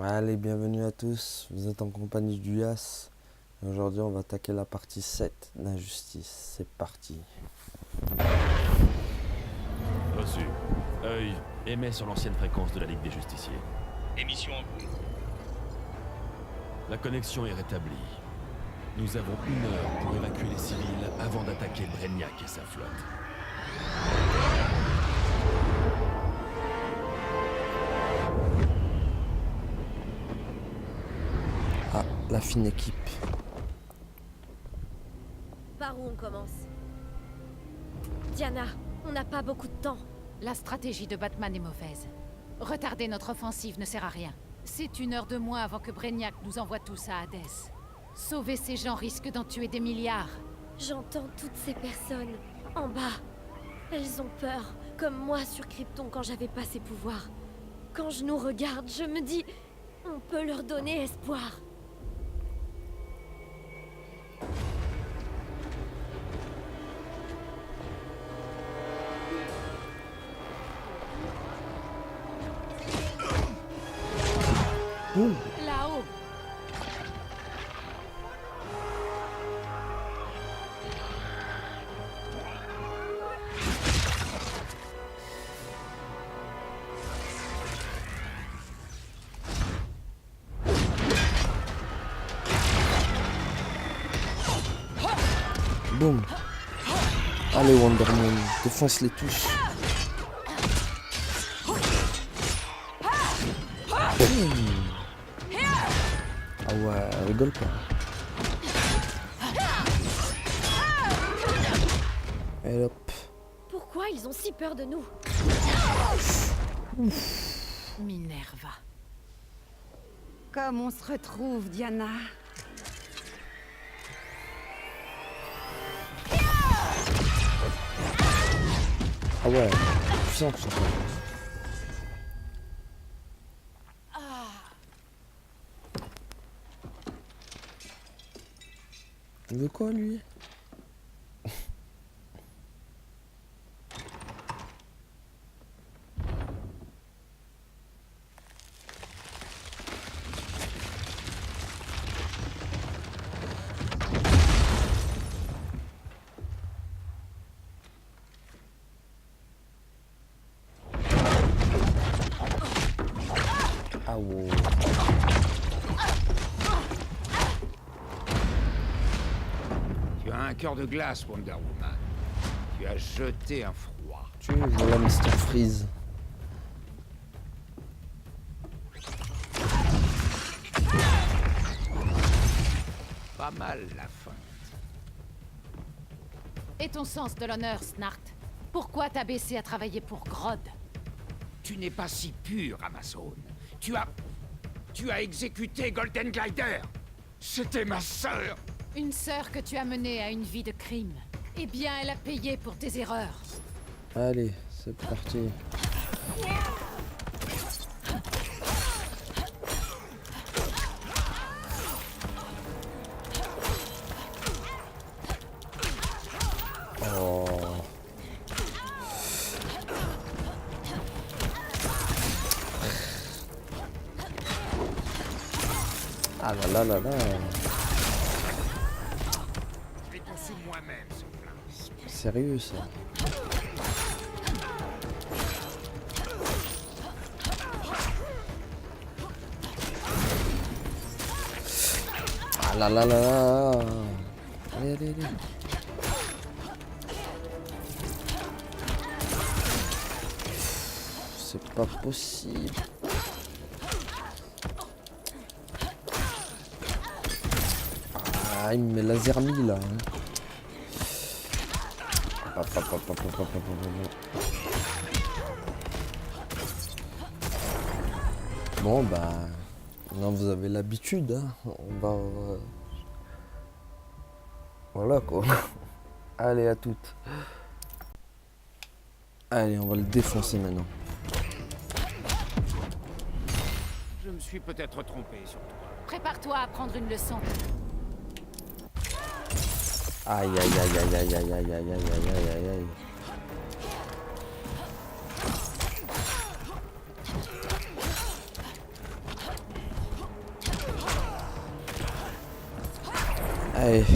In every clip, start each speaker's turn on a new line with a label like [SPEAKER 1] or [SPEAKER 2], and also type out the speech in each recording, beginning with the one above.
[SPEAKER 1] Allez, bienvenue à tous, vous êtes en compagnie du Yas. Et aujourd'hui, on va attaquer la partie 7 d'Injustice. C'est parti.
[SPEAKER 2] Reçu. Œil émet sur l'ancienne fréquence de la Ligue des Justiciers.
[SPEAKER 3] Émission en cours.
[SPEAKER 2] La connexion est rétablie. Nous avons 1 heure pour évacuer les civils avant d'attaquer Brainiac et sa flotte.
[SPEAKER 1] Ah, la fine équipe.
[SPEAKER 4] Par où on commence? Diana, on n'a pas beaucoup de temps.
[SPEAKER 5] La stratégie de Batman est mauvaise. Retarder notre offensive ne sert à rien. C'est 1 heure de moins avant que Brainiac nous envoie tous à Hades. Sauver ces gens risque d'en tuer des milliards.
[SPEAKER 4] J'entends toutes ces personnes en bas. Elles ont peur, comme moi sur Krypton quand j'avais pas ses pouvoirs. Quand je nous regarde, je me dis, on peut leur donner espoir.
[SPEAKER 1] Ouh.
[SPEAKER 5] Là-haut.
[SPEAKER 1] Boum. Allez, Wonder Woman, défonce-les tous. Boum. Ah ouais, rigole pas. Et hop.
[SPEAKER 4] Pourquoi ils ont si peur de nous?
[SPEAKER 5] Minerva.
[SPEAKER 6] Comme on se retrouve, Diana.
[SPEAKER 1] Ah ouais, puissant tout ça. Il veut quoi lui? Ah wow.
[SPEAKER 7] Tu as un cœur de glace, Wonder Woman. Tu as jeté un froid.
[SPEAKER 1] Tu voilà Mr. Freeze.
[SPEAKER 7] Pas mal, la fin.
[SPEAKER 5] Et ton sens de l'honneur, Snart? Pourquoi t'as baissé à travailler pour Grodd?
[SPEAKER 7] Tu n'es pas si pur, Amazon. Tu as exécuté Golden Glider. C'était ma sœur.
[SPEAKER 5] Une sœur que tu as menée à une vie de crime. Eh bien, elle a payé pour tes erreurs.
[SPEAKER 1] Allez, c'est parti. Oh. Ah là là là là.
[SPEAKER 7] Je l'ai conçu moi-même, ce plan.
[SPEAKER 1] Sérieux ça. Ah là là là là. Allez, allez, allez. C'est pas possible. Ah, il me met la zermie là. Hein. Hop, hop, hop, hop, hop, hop, hop, hop. Bon bah, non, vous avez l'habitude, hein. On va, voilà quoi. Allez à toutes. Allez, on va le défoncer maintenant.
[SPEAKER 7] Je me suis peut-être trompé sur toi.
[SPEAKER 5] Prépare-toi à prendre une leçon.
[SPEAKER 1] Aïe aïe aïe aïe aïe aïe aïe aïe aïe aïe aïe aïe. Allez,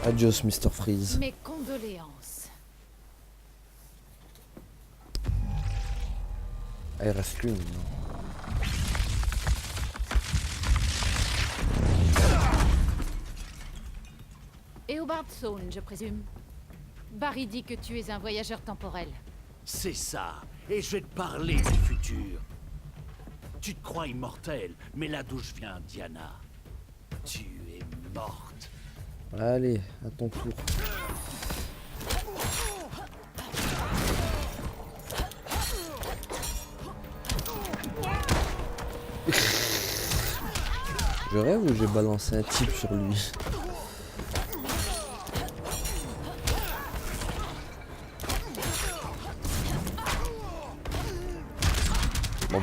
[SPEAKER 1] adios, Mr. Freeze.
[SPEAKER 5] Mes condoléances.
[SPEAKER 1] Ah, il reste qu'une.
[SPEAKER 5] Eobard Thawne, je présume. Barry dit que tu es un voyageur temporel.
[SPEAKER 3] C'est ça. Et je vais te parler du futur. Tu te crois immortel, mais là d'où je viens, Diana, tu es morte.
[SPEAKER 1] Allez, à ton tour. Je rêve ou j'ai balancé un type sur lui? Bon.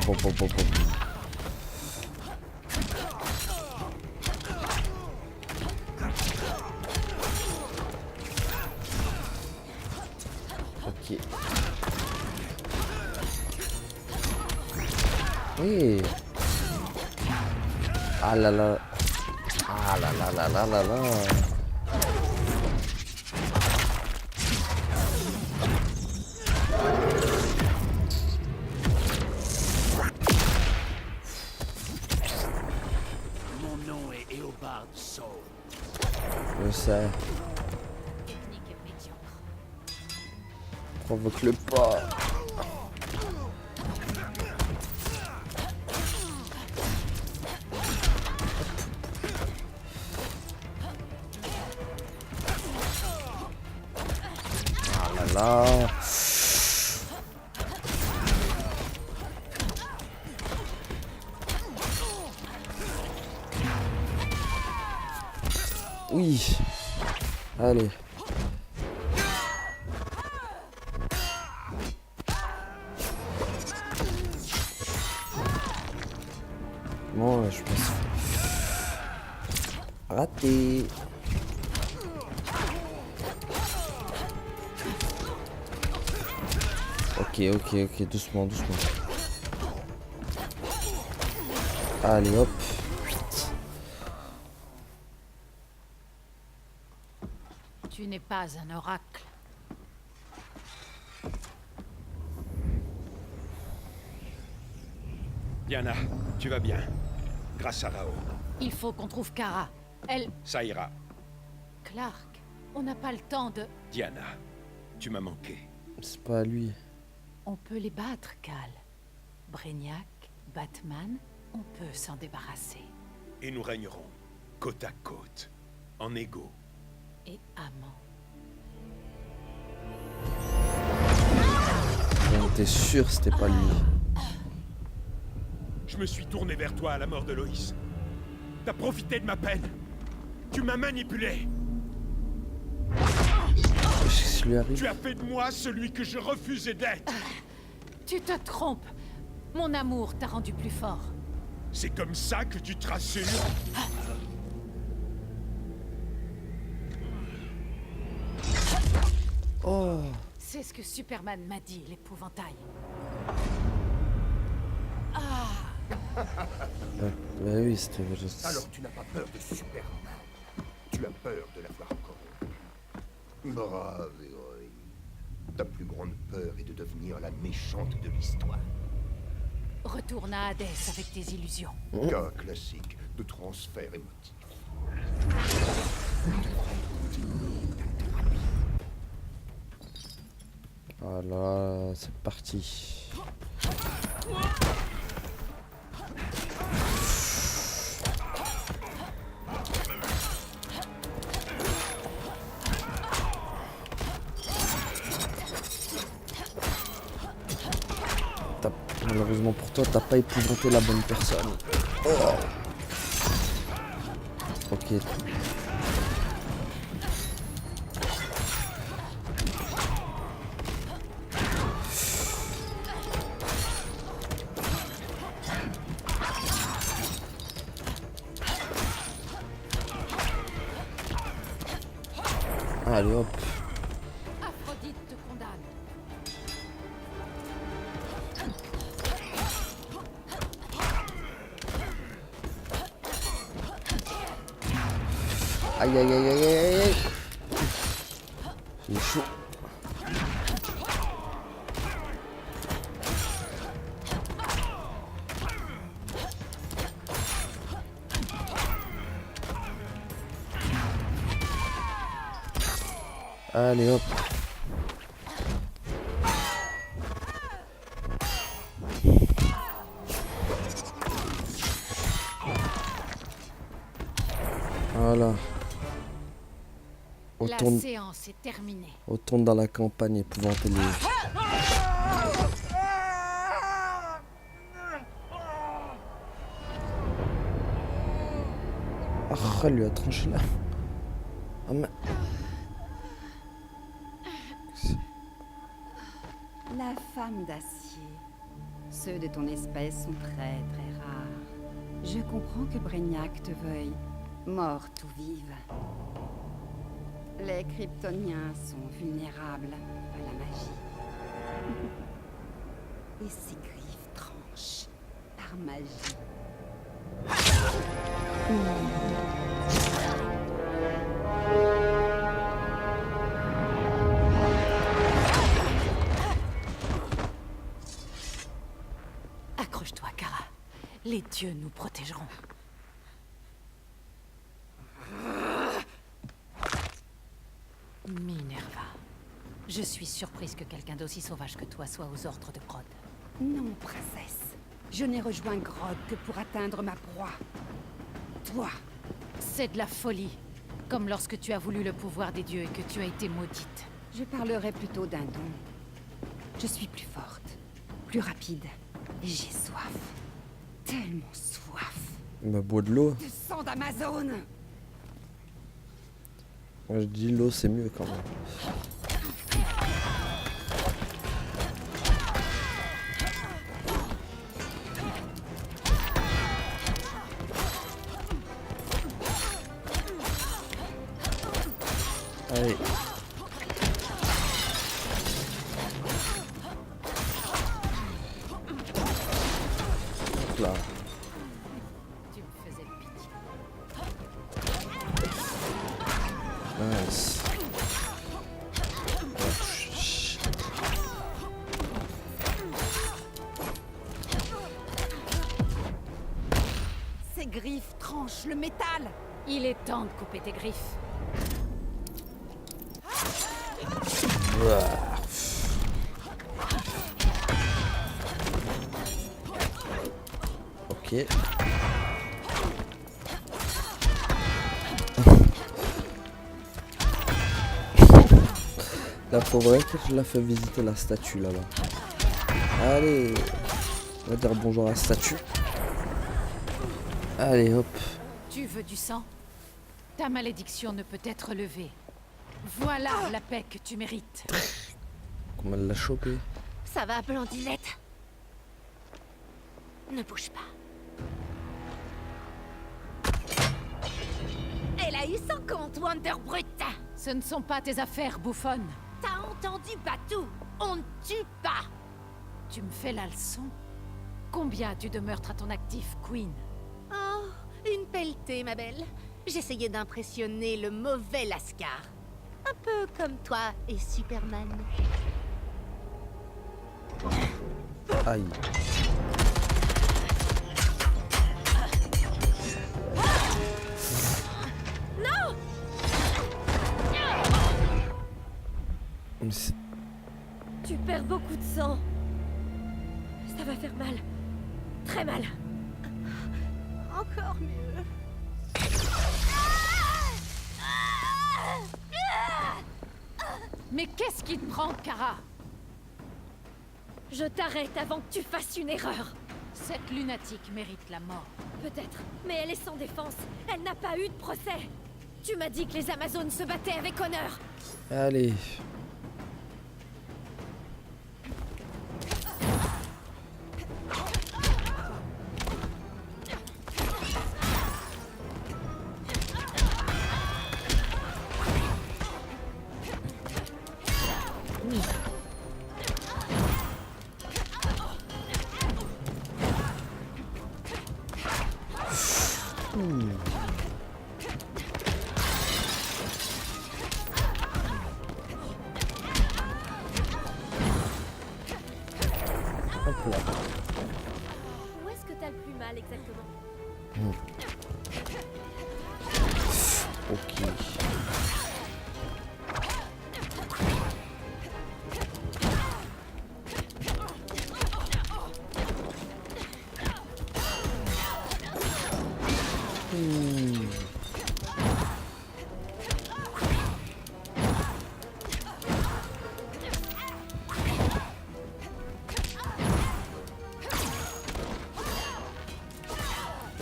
[SPEAKER 1] Ok. Oui. Ah là là. Ah là là là là là là.
[SPEAKER 3] Mon nom est Eobard Thawne.
[SPEAKER 1] Je sais.
[SPEAKER 5] Technique est médiocre.
[SPEAKER 1] Provoque-le pas. Ah là là. Oui. Allez. Bon, je pense. Raté. Ok, doucement. Allez, hop.
[SPEAKER 5] Tu n'es pas un oracle.
[SPEAKER 6] Diana, tu vas bien. Grâce à Rao.
[SPEAKER 5] Il faut qu'on trouve Kara. Elle...
[SPEAKER 6] Ça ira.
[SPEAKER 5] Clark, on n'a pas le temps de...
[SPEAKER 6] Diana, tu m'as manqué.
[SPEAKER 1] C'est pas à lui.
[SPEAKER 5] On peut les battre, Cal. Brainiac, Batman, on peut s'en débarrasser.
[SPEAKER 6] Et nous régnerons côte à côte, en égaux.
[SPEAKER 5] Et amant.
[SPEAKER 1] On était sûr que c'était pas lui.
[SPEAKER 6] Je me suis tourné vers toi à la mort de Loïs. T'as profité de ma peine. Tu m'as manipulé.
[SPEAKER 1] Qu'est-ce qui lui arrive?
[SPEAKER 6] Tu as fait de moi celui que je refusais d'être.
[SPEAKER 5] Tu te trompes. Mon amour t'a rendu plus fort.
[SPEAKER 6] C'est comme ça que tu te rassures.
[SPEAKER 1] Oh.
[SPEAKER 5] C'est ce que Superman m'a dit, l'épouvantail.
[SPEAKER 1] Bah oui, c'était juste...
[SPEAKER 7] Alors tu n'as pas peur de Superman. Tu as peur de l'avoir corrompu. Brave héroïne. Ta plus grande peur est de devenir la méchante de l'histoire.
[SPEAKER 5] Retourne à Hades avec tes illusions.
[SPEAKER 7] Cas classique de transfert émotif.
[SPEAKER 1] Voilà, c'est parti. Malheureusement pour toi, t'as pas épouvanté la bonne personne. Oh. Ok. Allez hop.
[SPEAKER 5] Aphrodite te condamne.
[SPEAKER 1] Aïe aïe aïe aïe aïe aïe. J'ai chaud. Allez hop. Voilà.
[SPEAKER 5] La séance est terminée.
[SPEAKER 1] Retourne dans la campagne épouvantée. Ah, elle lui a tranché là. Ah, mais...
[SPEAKER 8] La femme d'acier. Ceux de ton espèce sont très très rares. Je comprends que Brainiac te veuille, morte ou vive. Les Kryptoniens sont vulnérables à la magie. Et ses griffes tranchent par magie.
[SPEAKER 5] Accroche-toi, Kara. Les dieux nous protégeront. Minerva. Je suis surprise que quelqu'un d'aussi sauvage que toi soit aux ordres de Grodd.
[SPEAKER 8] Non, princesse. Je n'ai rejoint Grodd que pour atteindre ma proie. Toi.
[SPEAKER 5] C'est de la folie. Comme lorsque tu as voulu le pouvoir des dieux et que tu as été maudite.
[SPEAKER 8] Je parlerais plutôt d'un don. Je suis plus forte, plus rapide, et j'ai soif. Tellement soif.
[SPEAKER 1] Il m'a boit de l'eau.
[SPEAKER 8] De sang d'Amazone.
[SPEAKER 1] Moi je dis l'eau c'est mieux quand même. Allez. Hop là.
[SPEAKER 5] Tu me faisais pitié.
[SPEAKER 1] Nice.
[SPEAKER 8] Ces griffes tranchent le métal.
[SPEAKER 5] Il est temps de couper tes griffes.
[SPEAKER 1] Ok. La pauvre que je la fais visiter la statue là-bas. Allez, on va dire bonjour à la statue. Allez hop.
[SPEAKER 5] Tu veux du sang? Ta malédiction ne peut être levée. Voilà la paix que tu mérites.
[SPEAKER 1] Comment elle l'a chopé?
[SPEAKER 4] Ça va, Blandinette? Ne bouge pas. Elle a eu son compte, Wonderbrut.
[SPEAKER 5] Ce ne sont pas tes affaires, bouffonne.
[SPEAKER 4] T'as entendu, Batou? On ne tue pas.
[SPEAKER 5] Tu me fais la leçon? Combien as-tu de meurtres à ton actif, Queen?
[SPEAKER 4] Oh, une pelletée, ma belle. J'essayais d'impressionner le mauvais Lascar. Un peu comme toi et Superman.
[SPEAKER 1] Aïe.
[SPEAKER 4] Non! Tu perds beaucoup de sang. Ça va faire mal. Très mal. Encore mieux.
[SPEAKER 5] Mais qu'est-ce qui te prend, Kara?
[SPEAKER 4] Je t'arrête avant que tu fasses une erreur.
[SPEAKER 5] Cette lunatique mérite la mort.
[SPEAKER 4] Peut-être, mais elle est sans défense. Elle n'a pas eu de procès. Tu m'as dit que les Amazones se battaient avec honneur.
[SPEAKER 1] Allez. Hop là.
[SPEAKER 4] Où est-ce que t'as le plus mal exactement?
[SPEAKER 1] Ok.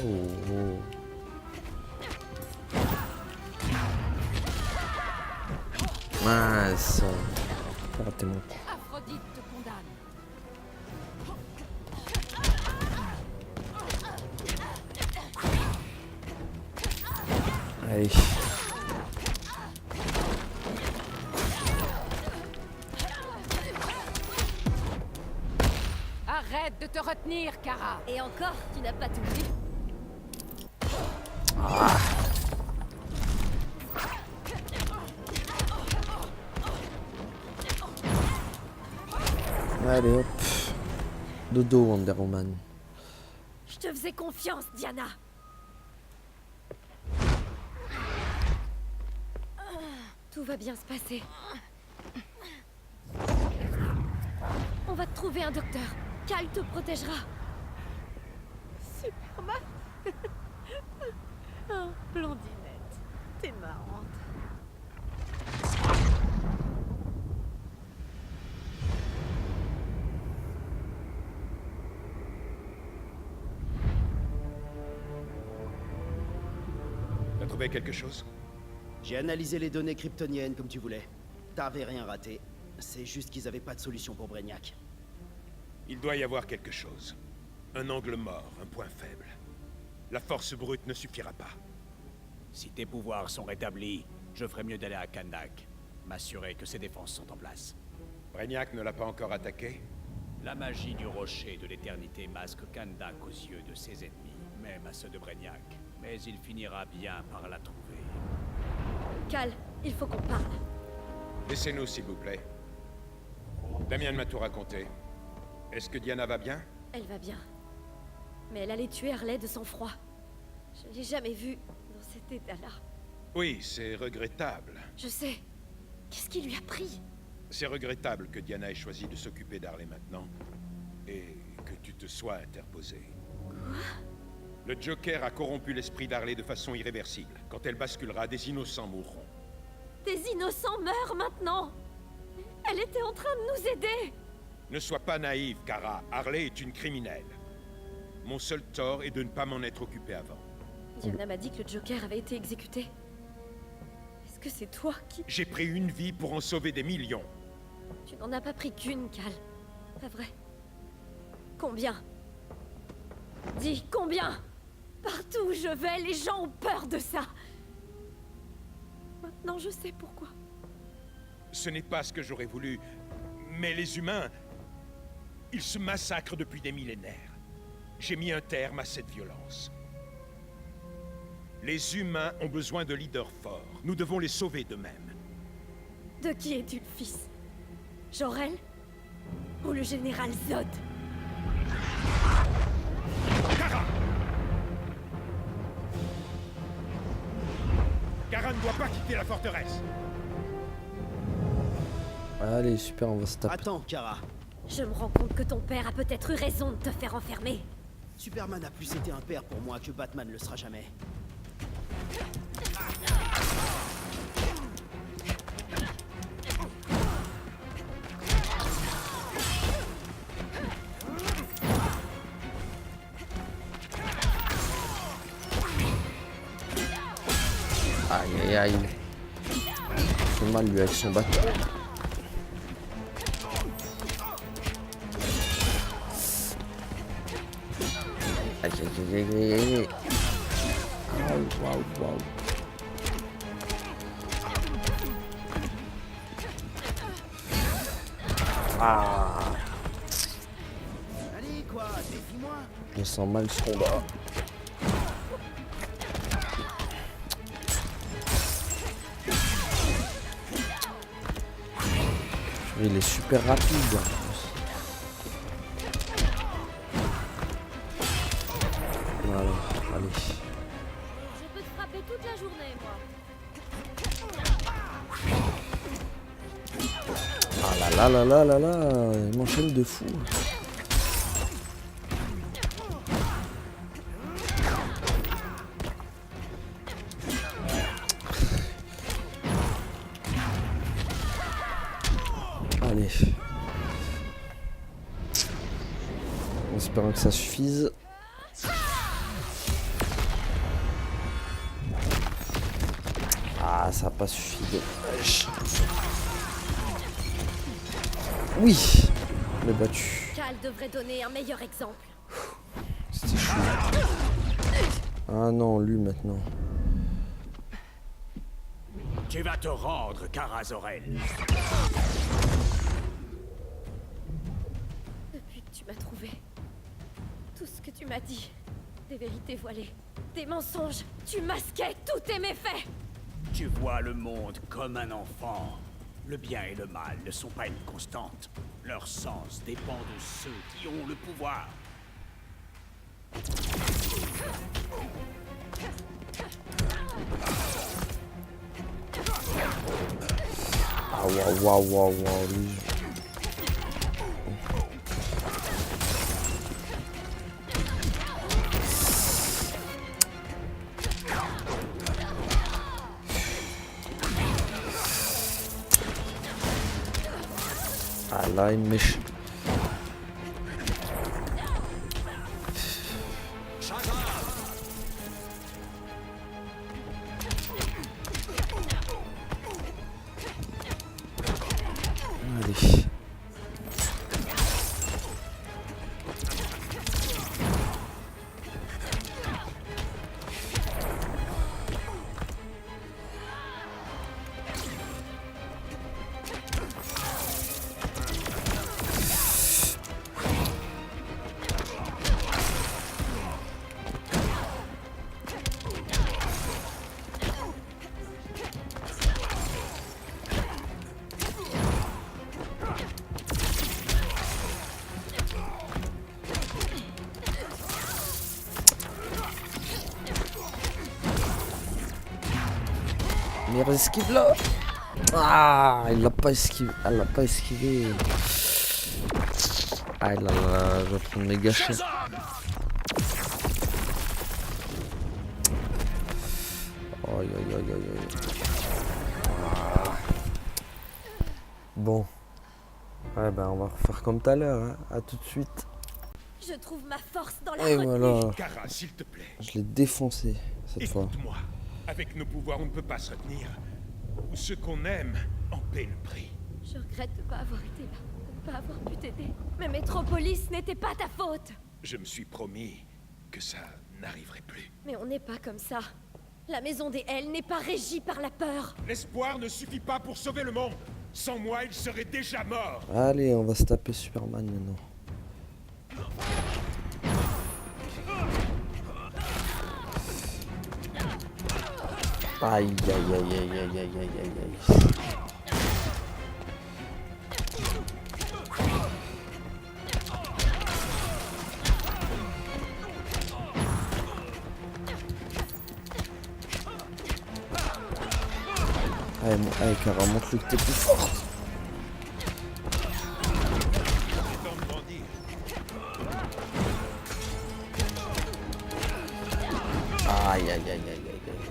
[SPEAKER 1] Oh. Mince. J'ai raté mon coup.
[SPEAKER 5] Aphrodite te condamne.
[SPEAKER 1] Allez.
[SPEAKER 5] Arrête de te retenir, Kara.
[SPEAKER 4] Et encore, tu n'as pas tout vu.
[SPEAKER 1] Allez hop. Dodo Wonder Woman.
[SPEAKER 4] Je te faisais confiance, Diana. Tout va bien se passer. On va te trouver un docteur. Cal te protégera.
[SPEAKER 9] Superman. Oh, blondinette, t'es marrante.
[SPEAKER 6] T'as trouvé quelque chose?
[SPEAKER 10] J'ai analysé les données kryptoniennes comme tu voulais. T'avais rien raté. C'est juste qu'ils avaient pas de solution pour Brainiac.
[SPEAKER 6] Il doit y avoir quelque chose. Un angle mort, un point faible. La force brute ne suffira pas.
[SPEAKER 3] Si tes pouvoirs sont rétablis, je ferais mieux d'aller à Kandak. M'assurer que ses défenses sont en place.
[SPEAKER 6] Brainiac ne l'a pas encore attaqué?
[SPEAKER 3] La magie du rocher de l'éternité masque Kandak aux yeux de ses ennemis, même à ceux de Brainiac. Mais il finira bien par la trouver.
[SPEAKER 4] Cal, il faut qu'on parle.
[SPEAKER 6] Laissez-nous, s'il vous plaît. Damien m'a tout raconté. Est-ce que Diana va bien?
[SPEAKER 4] Elle va bien. Mais elle allait tuer Harley de sang-froid. Je l'ai jamais vue dans cet état-là.
[SPEAKER 6] Oui, c'est regrettable.
[SPEAKER 4] Je sais. Qu'est-ce qui lui a pris?
[SPEAKER 6] C'est regrettable que Diana ait choisi de s'occuper d'Harley maintenant. Et que tu te sois interposé.
[SPEAKER 4] Quoi?
[SPEAKER 6] Le Joker a corrompu l'esprit d'Harley de façon irréversible. Quand elle basculera, des innocents mourront.
[SPEAKER 4] Des innocents meurent maintenant. Elle était en train de nous aider.
[SPEAKER 6] Ne sois pas naïve, Kara. Harley est une criminelle. Mon seul tort est de ne pas m'en être occupé avant.
[SPEAKER 4] Diana m'a dit que le Joker avait été exécuté. Est-ce que c'est toi qui...
[SPEAKER 6] J'ai pris une vie pour en sauver des millions.
[SPEAKER 4] Tu n'en as pas pris qu'une, Cal. Pas vrai. Combien? Dis, combien? Partout où je vais, les gens ont peur de ça. Maintenant, je sais pourquoi.
[SPEAKER 6] Ce n'est pas ce que j'aurais voulu. Mais les humains, ils se massacrent depuis des millénaires. J'ai mis un terme à cette violence. Les humains ont besoin de leaders forts. Nous devons les sauver d'eux-mêmes.
[SPEAKER 4] De qui es-tu le fils? Jor-El? Ou le général Zod?
[SPEAKER 6] Kara! Kara ne doit pas quitter la forteresse.
[SPEAKER 1] Allez, super, on va se taper.
[SPEAKER 10] Attends, Kara.
[SPEAKER 4] Je me rends compte que ton père a peut-être eu raison de te faire enfermer.
[SPEAKER 10] Superman a plus été un père pour moi que Batman le sera jamais.
[SPEAKER 1] Aïe aïe aïe. C'est mal lui avec son bâton. Aïe aïe aïe aïe aïe. Waouh, waouh. Ah,
[SPEAKER 10] Allez, quoi, défie-moi.
[SPEAKER 1] je sens mal ce combat. Il est super rapide. Allez.
[SPEAKER 4] Je peux te frapper toute la journée, moi.
[SPEAKER 1] Ah là là là là là là, il m'enchaîne de fou. Allez. En espérant que ça suffise. Ah, ça n'a pas suffi. Dommage. Oui, je l'ai battu.
[SPEAKER 4] Cal devrait donner un meilleur exemple.
[SPEAKER 1] C'était chaud. Ah non, lui maintenant.
[SPEAKER 3] Tu vas te rendre, Karazorel.
[SPEAKER 4] Depuis que tu m'as trouvé, tout ce que tu m'as dit, des vérités voilées, des mensonges, tu masquais tous tes méfaits.
[SPEAKER 3] Tu vois le monde comme un enfant. Le bien et le mal ne sont pas une constante. Leur sens dépend de ceux qui ont le pouvoir.
[SPEAKER 1] Ah waouh waouh waouh waouh lui. Ah là il me méchant. Allez. Merde, esquive là. Ah, il l'a pas esquivé. Elle l'a pas esquivé. Ah là là, je vais prendre mes gâchets. Aïe aïe aïe aïe aïe. Ah. Bon. Ouais ben on va refaire comme tout à l'heure, hein. À tout de suite.
[SPEAKER 4] Je trouve ma force dans la
[SPEAKER 1] Et
[SPEAKER 4] retenue.
[SPEAKER 1] voilà.
[SPEAKER 6] Kara, s'il te plaît.
[SPEAKER 1] Je l'ai défoncé cette fois.
[SPEAKER 6] Écoute-moi. Avec nos pouvoirs, on ne peut pas se retenir. Ou ce qu'on aime en paie le prix.
[SPEAKER 4] Je regrette de ne pas avoir été là, de ne pas avoir pu t'aider. Mais Métropolis n'était pas ta faute.
[SPEAKER 6] Je me suis promis que ça n'arriverait plus.
[SPEAKER 4] Mais on n'est pas comme ça. La maison des Hells n'est pas régie par la peur.
[SPEAKER 6] L'espoir ne suffit pas pour sauver le monde. Sans moi, il serait déjà mort.
[SPEAKER 1] Allez, on va se taper Superman maintenant. Aïe aïe aïe aïe aïe aïe aïe aïe aïe. Allez, Kara, montre-lui que t'es plus forte. Aïe aïe aïe aïe aïe aïe aïe.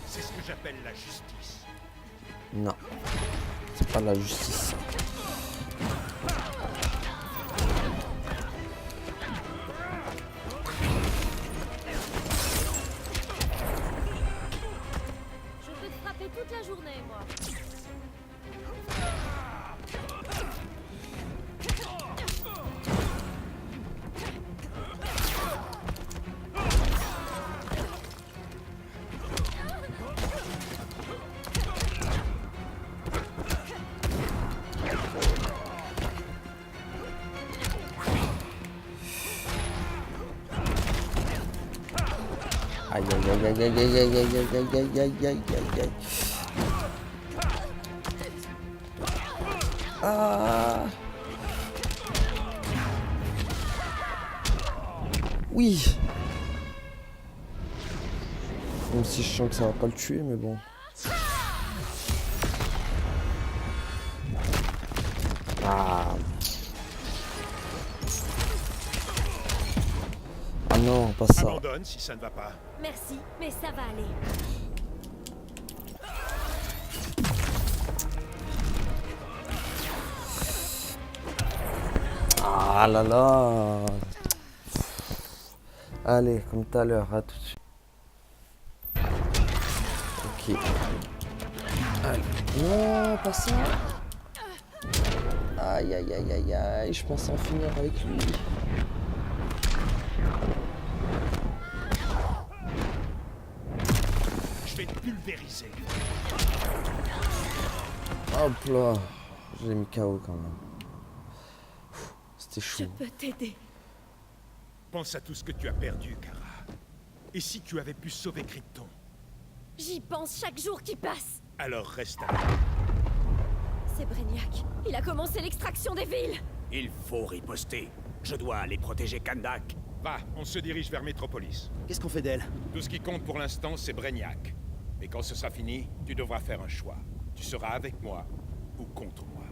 [SPEAKER 6] C'est ce que j'appelle la justice.
[SPEAKER 1] Non, c'est pas la justice.
[SPEAKER 4] Je peux te frapper toute la journée, moi.
[SPEAKER 1] Aïe aïe aïe aïe aïe aïe aïe aïe aïe aïe aïe aïe aïe aïe aïe. Ah. Oui. Même si je sens que ça va pas le tuer, mais bon. Ah. Ah non, pas ça.
[SPEAKER 6] Abandonne si ça ne va pas.
[SPEAKER 4] Merci, mais ça va aller.
[SPEAKER 1] Ah là là. Allez, comme tout à l'heure, à tout de suite. Ok. Allez. Non, pas ça. Aïe aïe aïe aïe aïe, je pense en finir avec lui.
[SPEAKER 6] Je vais te pulvériser.
[SPEAKER 1] Hop là. Je l'ai mis KO quand même. C'était chaud.
[SPEAKER 4] Je peux t'aider.
[SPEAKER 6] Pense à tout ce que tu as perdu, Kara. Et si tu avais pu sauver Krypton?
[SPEAKER 4] J'y pense chaque jour qui passe.
[SPEAKER 6] Alors reste avec.
[SPEAKER 4] C'est Brainiac. Il a commencé l'extraction des villes.
[SPEAKER 3] Il faut riposter. Je dois aller protéger Kandak.
[SPEAKER 6] Va, on se dirige vers Métropolis.
[SPEAKER 10] Qu'est-ce qu'on fait d'elle?
[SPEAKER 6] Tout ce qui compte pour l'instant, c'est Brainiac. Mais quand ce sera fini, tu devras faire un choix. Tu seras avec moi ou contre moi.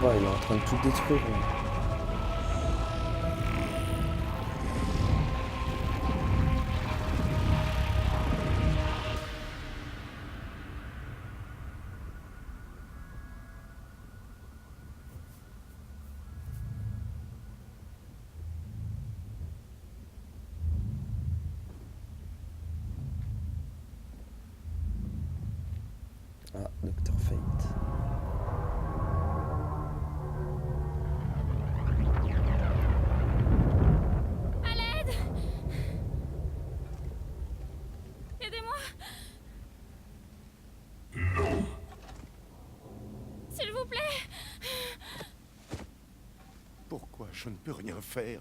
[SPEAKER 1] Bah, il est en train de tout détruire. Là. Ah, Dr. Fate.
[SPEAKER 4] À l'aide! Aidez-moi!
[SPEAKER 11] Non.
[SPEAKER 4] S'il vous plaît!
[SPEAKER 7] Pourquoi je ne peux rien faire?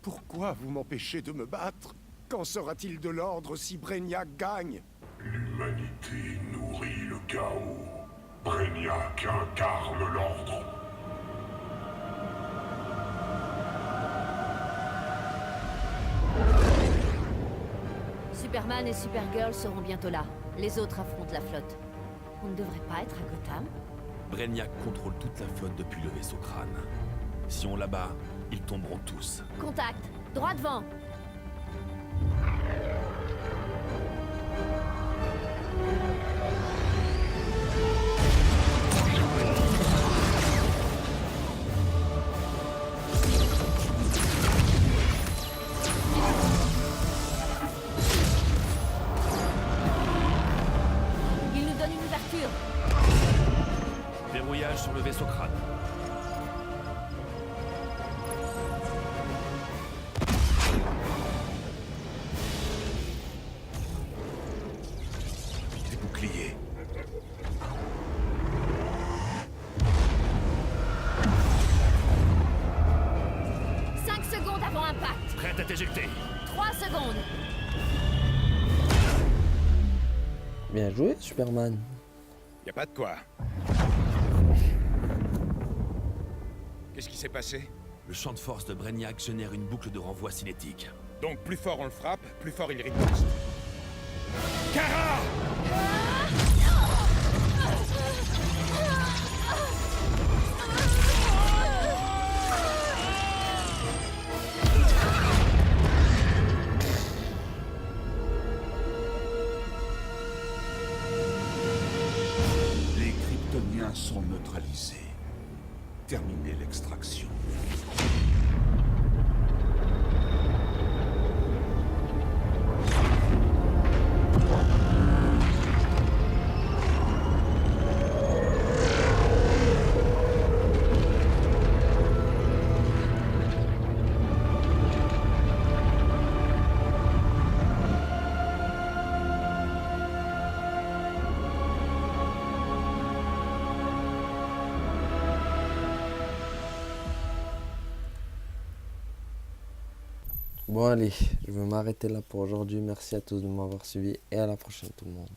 [SPEAKER 7] Pourquoi vous m'empêchez de me battre? Qu'en sera-t-il de l'ordre si Brainiac gagne?
[SPEAKER 11] L'humanité nourrit le chaos. Brainiac incarne l'ordre.
[SPEAKER 12] Superman et Supergirl seront bientôt là. Les autres affrontent la flotte. On ne devrait pas être à Gotham?
[SPEAKER 2] Brainiac contrôle toute la flotte depuis le vaisseau crâne. Si on l'abat, ils tomberont tous.
[SPEAKER 12] Contact! Droit devant! Il nous donne une ouverture.
[SPEAKER 2] Verrouillage sur le vaisseau crâne.
[SPEAKER 3] Des boucliers.
[SPEAKER 12] Cinq secondes avant impact.
[SPEAKER 2] Prête à t'éjecter.
[SPEAKER 12] 3 secondes.
[SPEAKER 1] Bien joué, Superman.
[SPEAKER 6] Y a pas de quoi. Qu'est-ce qui s'est passé?
[SPEAKER 2] Le champ de force de Brainiac génère une boucle de renvoi cinétique.
[SPEAKER 6] Donc plus fort on le frappe, plus fort il riposte. Kara!
[SPEAKER 11] Les Kryptoniens sont neutralisés. Terminez l'extraction.
[SPEAKER 1] Bon allez, je vais m'arrêter là pour aujourd'hui. Merci à tous de m'avoir suivi et à la prochaine tout le monde.